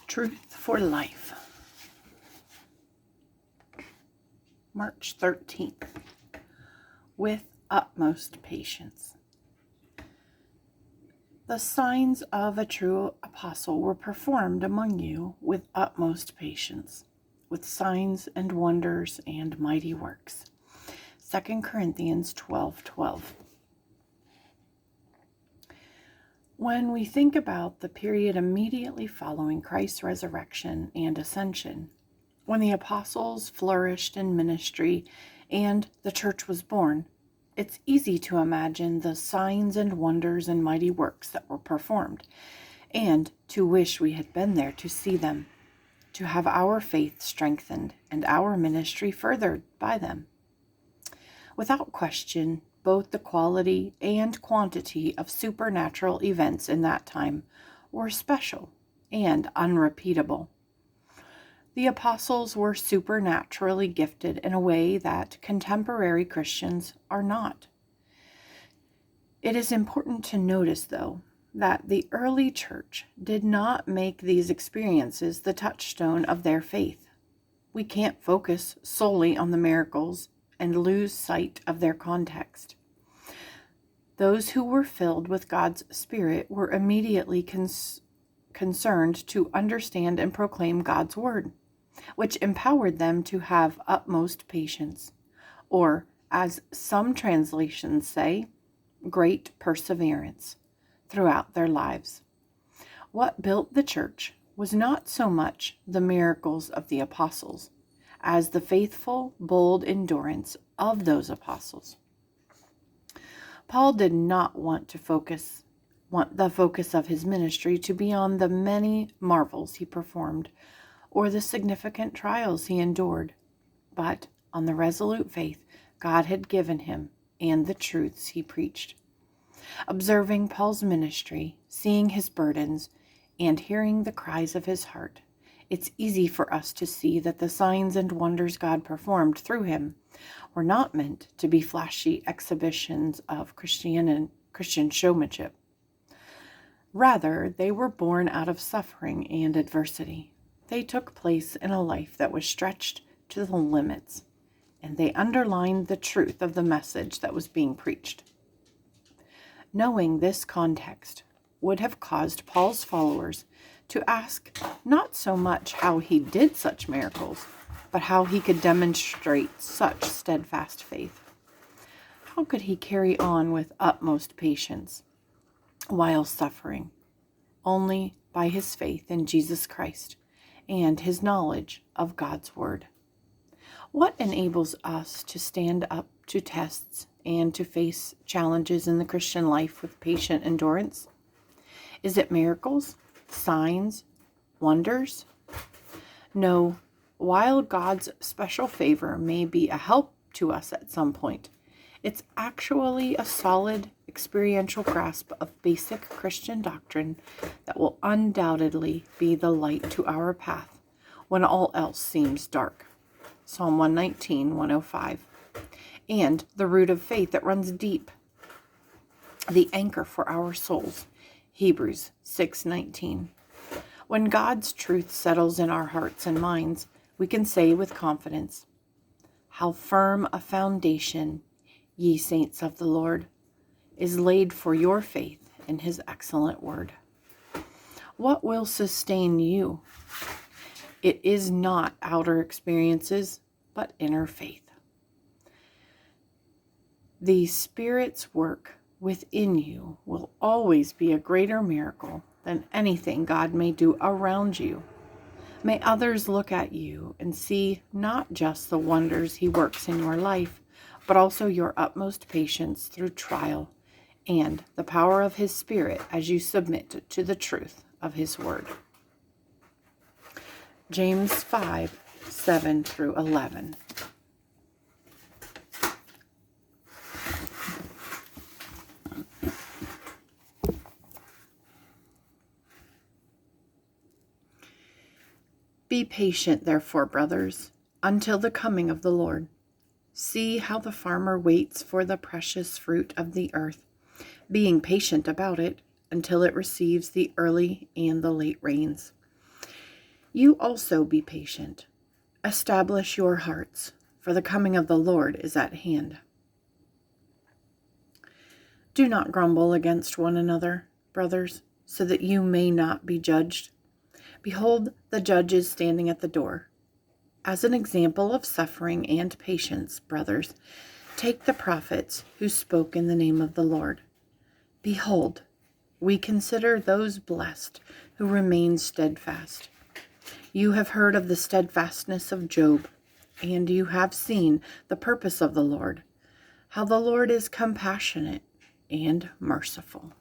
Truth for Life, March 13th. With utmost patience. The signs of a true apostle were performed among you with utmost patience, with signs and wonders and mighty works. 2 Corinthians 12:12. When we think about the period immediately following Christ's resurrection and ascension, when the apostles flourished in ministry and the church was born, it's easy to imagine the signs and wonders and mighty works that were performed, and to wish we had been there to see them, to have our faith strengthened and our ministry furthered by them. Without question, both the quality and quantity of supernatural events in that time were special and unrepeatable. The apostles were supernaturally gifted in a way that contemporary Christians are not. It is important to notice, though, that the early church did not make these experiences the touchstone of their faith. We can't focus solely on the miracles and lose sight of their context. Those who were filled with God's Spirit were immediately concerned to understand and proclaim God's Word, which empowered them to have utmost patience, or, as some translations say, great perseverance, throughout their lives. What built the church was not so much the miracles of the apostles, as the faithful, bold endurance of those apostles. Paul did not want the focus of his ministry to be on the many marvels he performed or the significant trials he endured, but on the resolute faith God had given him and the truths he preached. Observing Paul's ministry, seeing his burdens, and hearing the cries of his heart, it's easy for us to see that the signs and wonders God performed through him were not meant to be flashy exhibitions of Christian showmanship. Rather, they were born out of suffering and adversity. They took place in a life that was stretched to the limits, and they underlined the truth of the message that was being preached. Knowing this context would have caused Paul's followers to ask not so much how he did such miracles, but how he could demonstrate such steadfast faith. How could he carry on with utmost patience while suffering? Only by his faith in Jesus Christ and his knowledge of God's Word. What enables us to stand up to tests and to face challenges in the Christian life with patient endurance? Is it miracles, signs, wonders? No, while God's special favor may be a help to us at some point, it's actually a solid experiential grasp of basic Christian doctrine that will undoubtedly be the light to our path when all else seems dark. Psalm 119, 105. And the root of faith that runs deep, the anchor for our souls. Hebrews 6:19. When God's truth settles in our hearts and minds, we can say with confidence, "How firm a foundation, ye saints of the Lord, is laid for your faith in his excellent word." What will sustain you? It is not outer experiences, but inner faith. The Spirit's work within you will always be a greater miracle than anything God may do around you. May others look at you and see not just the wonders he works in your life, but also your utmost patience through trial and the power of his Spirit as you submit to the truth of his word. James 5:7-11. Be patient, therefore, brothers, until the coming of the Lord. See how the farmer waits for the precious fruit of the earth, being patient about it until it receives the early and the late rains. You also be patient. Establish your hearts, for the coming of the Lord is at hand. Do not grumble against one another, brothers, so that you may not be judged. Behold, the judge is standing at the door. As an example of suffering and patience, brothers, take the prophets who spoke in the name of the Lord. Behold, we consider those blessed who remain steadfast. You have heard of the steadfastness of Job, and you have seen the purpose of the Lord, how the Lord is compassionate and merciful.